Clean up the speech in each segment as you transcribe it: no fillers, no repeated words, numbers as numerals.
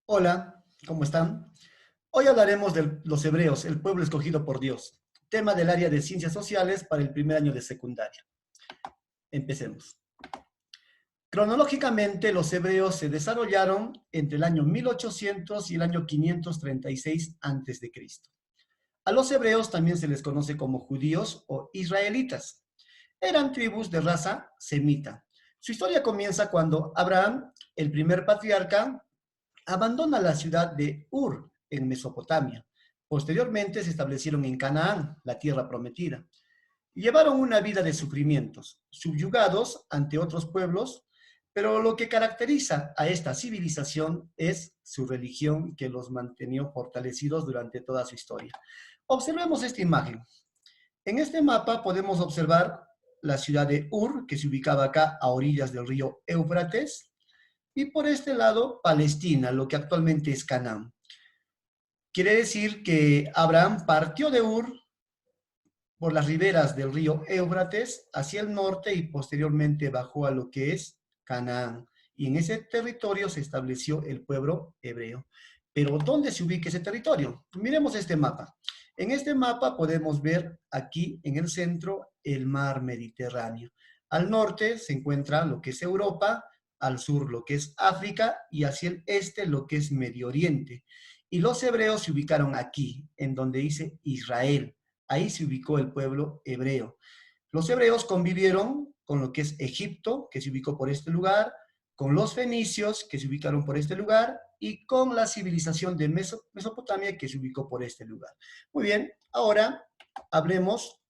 Hola, ¿cómo están? Hoy hablaremos de los hebreos, el pueblo escogido por Dios, tema del área de ciencias sociales para el primer año de secundaria. Empecemos. Cronológicamente, los hebreos se desarrollaron entre el año 1800 y el año 536 a.C. A los hebreos también se les conoce como judíos o israelitas. Eran tribus de raza semita. Su historia comienza cuando Abraham, el primer patriarca, abandona la ciudad de Ur, en Mesopotamia. Posteriormente se establecieron en Canaán, la tierra prometida. Llevaron una vida de sufrimientos, subyugados ante otros pueblos, pero lo que caracteriza a esta civilización es su religión que los mantenió fortalecidos durante toda su historia. Observemos esta imagen. En este mapa podemos observar la ciudad de Ur, que se ubicaba acá a orillas del río Éufrates, y por este lado Palestina, lo que actualmente es Canaán. Quiere decir que Abraham partió de Ur por las riberas del río Éufrates hacia el norte y posteriormente bajó a lo que es Canaán. Y en ese territorio se estableció el pueblo hebreo. Pero ¿dónde se ubica ese territorio? Miremos este mapa. En este mapa podemos ver aquí en el centro el mar Mediterráneo. Al norte se encuentra lo que es Europa, al sur lo que es África y hacia el este lo que es Medio Oriente. Y los hebreos se ubicaron aquí, en donde dice Israel. Ahí se ubicó el pueblo hebreo. Los hebreos convivieron con lo que es Egipto, que se ubicó por este lugar, con los fenicios, que se ubicaron por este lugar, y con la civilización de Mesopotamia, que se ubicó por este lugar. Muy bien, ahora hablemos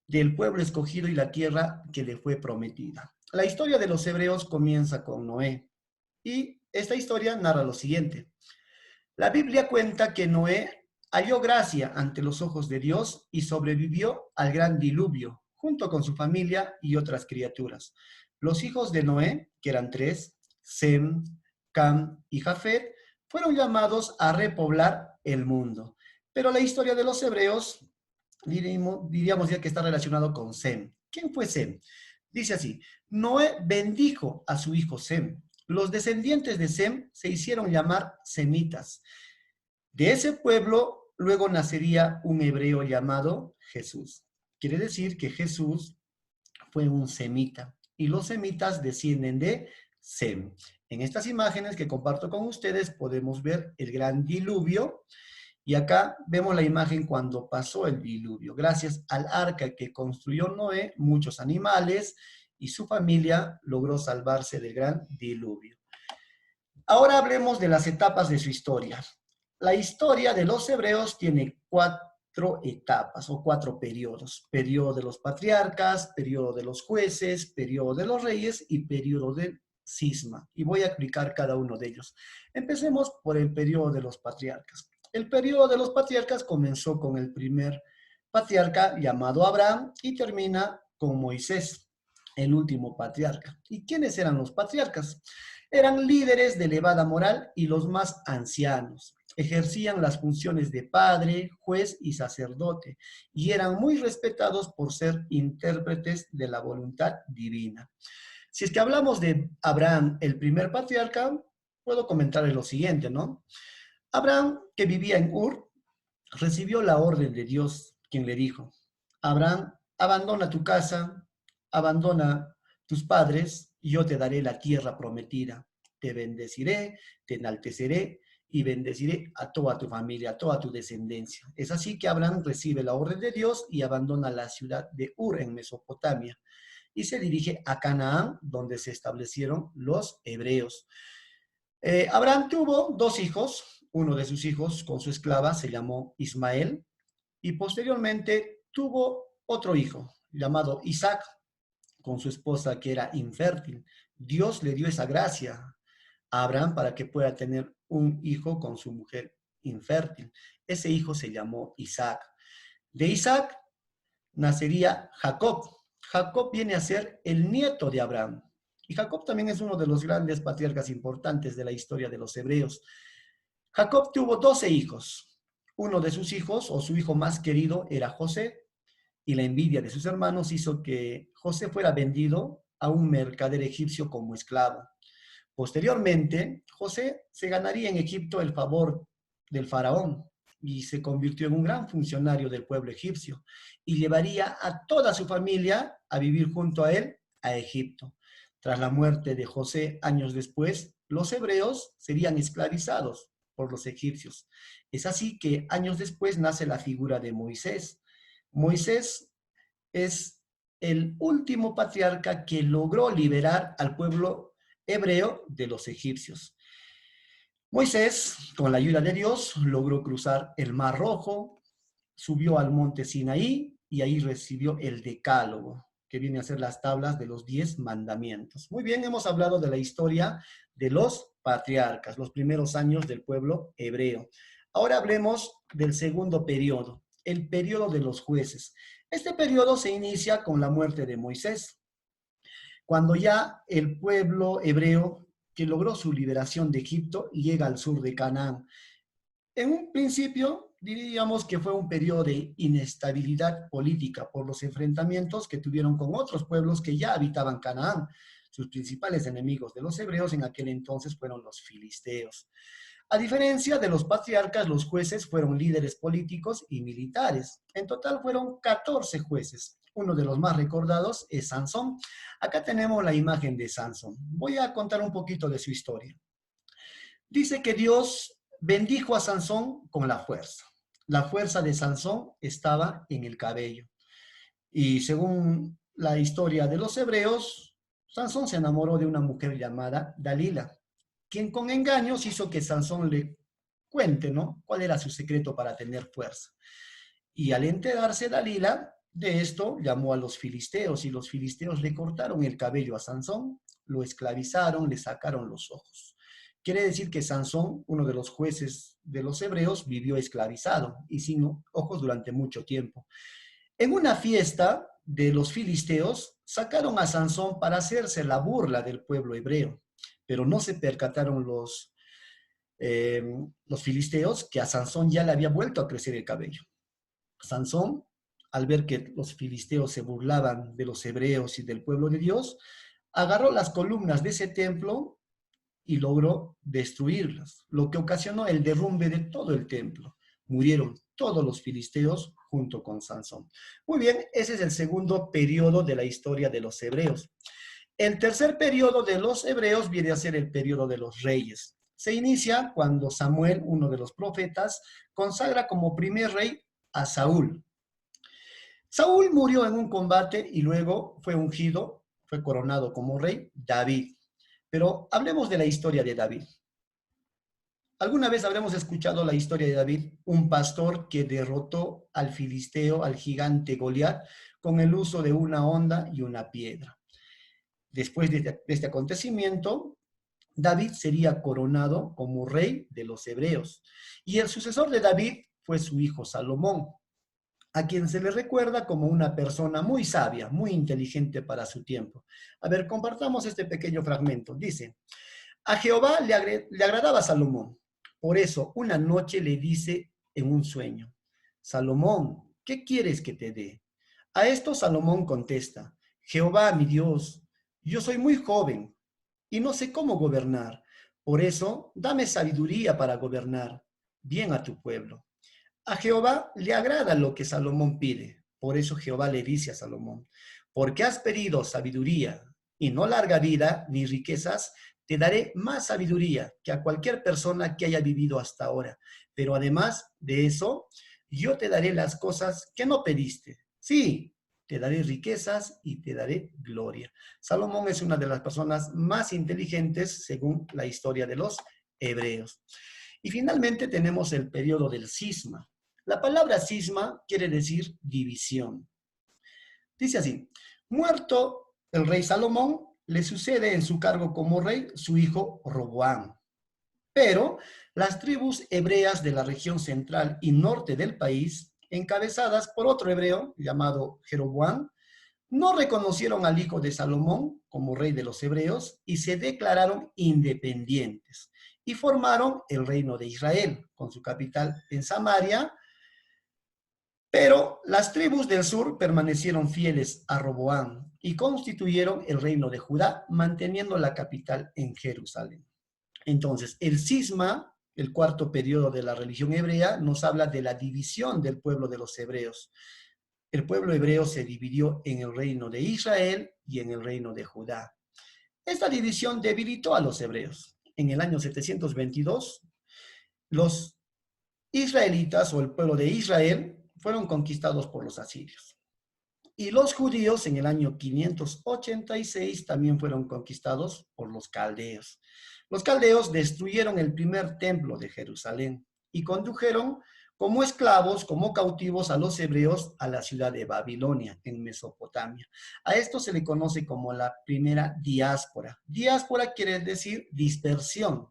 del pueblo escogido y la tierra que le fue prometida. La historia de los hebreos comienza con Noé, y esta historia narra lo siguiente. La Biblia cuenta que Noé halló gracia ante los ojos de Dios y sobrevivió al gran diluvio, junto con su familia y otras criaturas. Los hijos de Noé, que eran tres, Sem, Cam y Jafet, fueron llamados a repoblar el mundo. Pero la historia de los hebreos, diríamos ya que está relacionado con Sem. ¿Quién fue Sem? Dice así, Noé bendijo a su hijo Sem. Los descendientes de Sem se hicieron llamar semitas. De ese pueblo luego nacería un hebreo llamado Jesús. Quiere decir que Jesús fue un semita y los semitas descienden de Sem. En estas imágenes que comparto con ustedes podemos ver el gran diluvio y acá vemos la imagen cuando pasó el diluvio. Gracias al arca que construyó Noé, muchos animales y su familia logró salvarse del gran diluvio. Ahora hablemos de las etapas de su historia. La historia de los hebreos tiene cuatro etapas o cuatro periodos. Periodo de los patriarcas, periodo de los jueces, periodo de los reyes y periodo del cisma. Y voy a explicar cada uno de ellos. Empecemos por el periodo de los patriarcas. El periodo de los patriarcas comenzó con el primer patriarca llamado Abraham y termina con Moisés, el último patriarca. ¿Y quiénes eran los patriarcas? Eran líderes de elevada moral y los más ancianos. Ejercían las funciones de padre, juez y sacerdote y eran muy respetados por ser intérpretes de la voluntad divina. Si es que hablamos de Abraham, el primer patriarca, puedo comentarles lo siguiente, ¿no? Abraham, que vivía en Ur, recibió la orden de Dios, quien le dijo, Abraham, abandona tu casa, abandona tus padres, y yo te daré la tierra prometida. Te bendeciré, te enalteceré y bendeciré a toda tu familia, a toda tu descendencia. Es así que Abraham recibe la orden de Dios y abandona la ciudad de Ur en Mesopotamia y se dirige a Canaán, donde se establecieron los hebreos. Abraham tuvo dos hijos. Uno de sus hijos con su esclava se llamó Ismael y posteriormente tuvo otro hijo llamado Isaac con su esposa que era infértil. Dios le dio esa gracia a Abraham para que pueda tener un hijo con su mujer infértil. Ese hijo se llamó Isaac. De Isaac nacería Jacob. Jacob viene a ser el nieto de Abraham. Y Jacob también es uno de los grandes patriarcas importantes de la historia de los hebreos. Jacob tuvo 12 hijos. Uno de sus hijos, o su hijo más querido, era José, y la envidia de sus hermanos hizo que José fuera vendido a un mercader egipcio como esclavo. Posteriormente, José se ganaría en Egipto el favor del faraón y se convirtió en un gran funcionario del pueblo egipcio y llevaría a toda su familia a vivir junto a él a Egipto. Tras la muerte de José años después, los hebreos serían esclavizados por los egipcios. Es así que años después nace la figura de Moisés. Moisés es el último patriarca que logró liberar al pueblo hebreo de los egipcios. Moisés, con la ayuda de Dios, logró cruzar el Mar Rojo, subió al monte Sinaí y ahí recibió el Decálogo, que viene a ser las tablas de los 10 mandamientos. Muy bien, hemos hablado de la historia de los patriarcas, los primeros años del pueblo hebreo. Ahora hablemos del segundo periodo, el periodo de los jueces. Este periodo se inicia con la muerte de Moisés, cuando ya el pueblo hebreo que logró su liberación de Egipto llega al sur de Canaán. En un principio, diríamos que fue un periodo de inestabilidad política por los enfrentamientos que tuvieron con otros pueblos que ya habitaban Canaán. Sus principales enemigos de los hebreos en aquel entonces fueron los filisteos. A diferencia de los patriarcas, los jueces fueron líderes políticos y militares. En total fueron 14 jueces. Uno de los más recordados es Sansón. Acá tenemos la imagen de Sansón. Voy a contar un poquito de su historia. Dice que Dios bendijo a Sansón con la fuerza. La fuerza de Sansón estaba en el cabello. Y según la historia de los hebreos, Sansón se enamoró de una mujer llamada Dalila, quien con engaños hizo que Sansón le cuente, ¿no?, cuál era su secreto para tener fuerza. Y al enterarse Dalila de esto, llamó a los filisteos y los filisteos le cortaron el cabello a Sansón, lo esclavizaron, le sacaron los ojos. Quiere decir que Sansón, uno de los jueces de los hebreos, vivió esclavizado y sin ojos durante mucho tiempo. En una fiesta de los filisteos, sacaron a Sansón para hacerse la burla del pueblo hebreo, pero no se percataron los filisteos que a Sansón ya le había vuelto a crecer el cabello. Sansón, al ver que los filisteos se burlaban de los hebreos y del pueblo de Dios, agarró las columnas de ese templo y logró destruirlas, lo que ocasionó el derrumbe de todo el templo. Murieron todos los filisteos junto con Sansón. Muy bien, ese es el segundo periodo de la historia de los hebreos. El tercer periodo de los hebreos viene a ser el periodo de los reyes. Se inicia cuando Samuel, uno de los profetas, consagra como primer rey a Saúl. Saúl murió en un combate y luego fue ungido, fue coronado como rey David. Pero hablemos de la historia de David. ¿Alguna vez habremos escuchado la historia de David, un pastor que derrotó al filisteo, al gigante Goliat, con el uso de una honda y una piedra? Después de este acontecimiento, David sería coronado como rey de los hebreos. Y el sucesor de David fue su hijo Salomón, a quien se le recuerda como una persona muy sabia, muy inteligente para su tiempo. A ver, compartamos este pequeño fragmento. Dice, a Jehová le agradaba Salomón. Por eso, una noche le dice en un sueño, Salomón, ¿qué quieres que te dé? A esto Salomón contesta, Jehová, mi Dios, yo soy muy joven y no sé cómo gobernar. Por eso, dame sabiduría para gobernar bien a tu pueblo. A Jehová le agrada lo que Salomón pide. Por eso Jehová le dice a Salomón, porque has pedido sabiduría y no larga vida ni riquezas, te daré más sabiduría que a cualquier persona que haya vivido hasta ahora. Pero además de eso, yo te daré las cosas que no pediste. Sí, te daré riquezas y te daré gloria. Salomón es una de las personas más inteligentes según la historia de los hebreos. Y finalmente tenemos el periodo del cisma. La palabra cisma quiere decir división. Dice así, muerto el rey Salomón, le sucede en su cargo como rey su hijo Roboam. Pero las tribus hebreas de la región central y norte del país, encabezadas por otro hebreo llamado Jeroboam, no reconocieron al hijo de Salomón como rey de los hebreos y se declararon independientes y formaron el reino de Israel con su capital en Samaria. Pero las tribus del sur permanecieron fieles a Roboam y constituyeron el reino de Judá, manteniendo la capital en Jerusalén. Entonces, el cisma, el cuarto periodo de la religión hebrea, nos habla de la división del pueblo de los hebreos. El pueblo hebreo se dividió en el reino de Israel y en el reino de Judá. Esta división debilitó a los hebreos. En el año 722, los israelitas o el pueblo de Israel fueron conquistados por los asirios. Y los judíos en el año 586 también fueron conquistados por los caldeos. Los caldeos destruyeron el primer templo de Jerusalén y condujeron como esclavos, como cautivos a los hebreos a la ciudad de Babilonia, en Mesopotamia. A esto se le conoce como la primera diáspora. Diáspora quiere decir dispersión.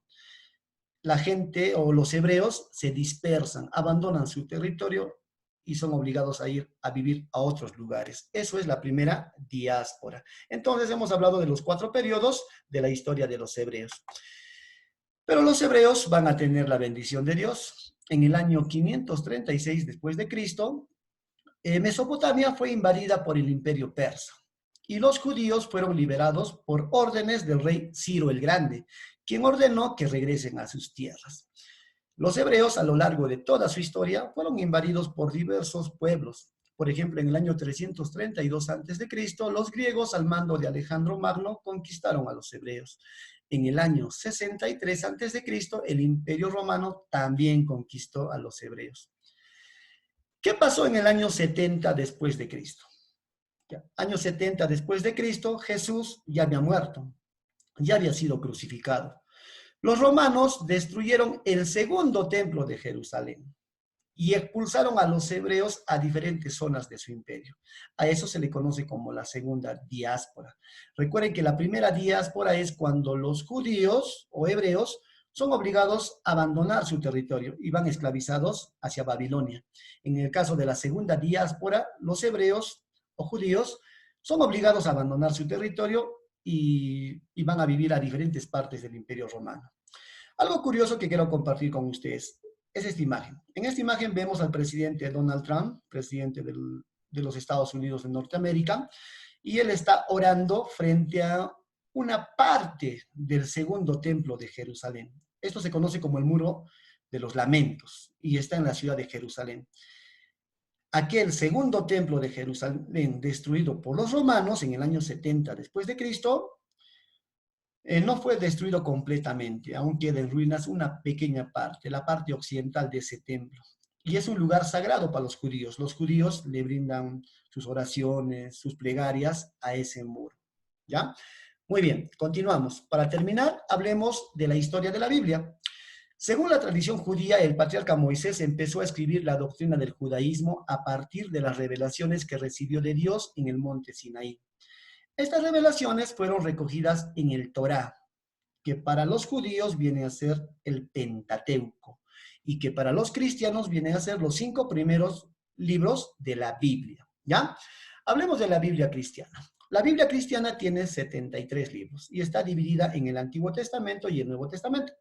La gente o los hebreos se dispersan, abandonan su territorio y son obligados a ir a vivir a otros lugares. Eso es la primera diáspora. Entonces hemos hablado de los 4 periodos de la historia de los hebreos. Pero los hebreos van a tener la bendición de Dios. En el año 536 después de Cristo, Mesopotamia fue invadida por el imperio persa y los judíos fueron liberados por órdenes del rey Ciro el Grande, quien ordenó que regresen a sus tierras. Los hebreos a lo largo de toda su historia fueron invadidos por diversos pueblos. Por ejemplo, en el año 332 a.C., los griegos al mando de Alejandro Magno conquistaron a los hebreos. En el año 63 a.C., el Imperio Romano también conquistó a los hebreos. ¿Qué pasó en el año 70 después de Cristo? Año 70 después de Cristo, Jesús ya había muerto, ya había sido crucificado. Los romanos destruyeron el segundo templo de Jerusalén y expulsaron a los hebreos a diferentes zonas de su imperio. A eso se le conoce como la segunda diáspora. Recuerden que la primera diáspora es cuando los judíos o hebreos son obligados a abandonar su territorio y van esclavizados hacia Babilonia. En el caso de la segunda diáspora, los hebreos o judíos son obligados a abandonar su territorio y van a vivir a diferentes partes del Imperio Romano. Algo curioso que quiero compartir con ustedes es esta imagen. En esta imagen vemos al presidente Donald Trump, presidente de los Estados Unidos de Norteamérica, y él está orando frente a una parte del segundo templo de Jerusalén. Esto se conoce como el Muro de los Lamentos y está en la ciudad de Jerusalén. Aquel segundo templo de Jerusalén destruido por los romanos en el año 70 después de Cristo, no fue destruido completamente, aún queda en ruinas una pequeña parte, la parte occidental de ese templo. Y es un lugar sagrado para los judíos. Los judíos le brindan sus oraciones, sus plegarias a ese muro. ¿Ya? Muy bien, continuamos. Para terminar, hablemos de la historia de la Biblia. Según la tradición judía, el patriarca Moisés empezó a escribir la doctrina del judaísmo a partir de las revelaciones que recibió de Dios en el monte Sinaí. Estas revelaciones fueron recogidas en el Torá, que para los judíos viene a ser el Pentateuco, y que para los cristianos viene a ser los 5 primeros libros de la Biblia, ¿ya? Hablemos de la Biblia cristiana. La Biblia cristiana tiene 73 libros y está dividida en el Antiguo Testamento y el Nuevo Testamento.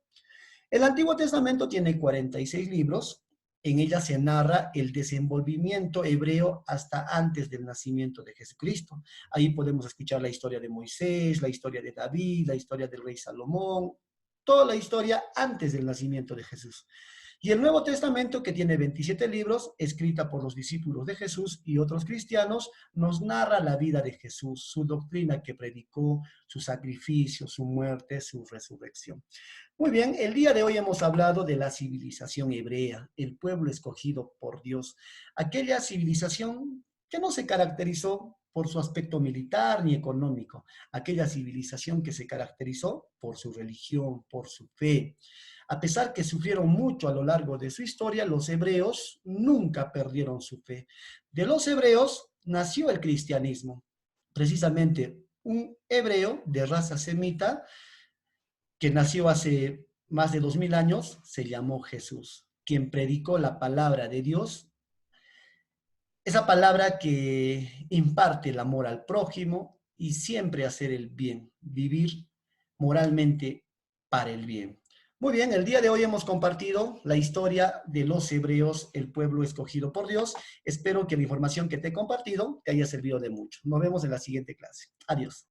El Antiguo Testamento tiene 46 libros. En ella se narra el desenvolvimiento hebreo hasta antes del nacimiento de Jesucristo. Ahí podemos escuchar la historia de Moisés, la historia de David, la historia del rey Salomón, toda la historia antes del nacimiento de Jesús. Y el Nuevo Testamento, que tiene 27 libros, escrita por los discípulos de Jesús y otros cristianos, nos narra la vida de Jesús, su doctrina que predicó, su sacrificio, su muerte, su resurrección. Muy bien, el día de hoy hemos hablado de la civilización hebrea, el pueblo escogido por Dios, aquella civilización que no se caracterizó por su aspecto militar ni económico, aquella civilización que se caracterizó por su religión, por su fe. A pesar que sufrieron mucho a lo largo de su historia, los hebreos nunca perdieron su fe. De los hebreos nació el cristianismo. Precisamente un hebreo de raza semita que nació hace más de 2000 años, se llamó Jesús, quien predicó la palabra de Dios, esa palabra que imparte el amor al prójimo y siempre hacer el bien, vivir moralmente para el bien. Muy bien, el día de hoy hemos compartido la historia de los hebreos, el pueblo escogido por Dios. Espero que la información que te he compartido te haya servido de mucho. Nos vemos en la siguiente clase. Adiós.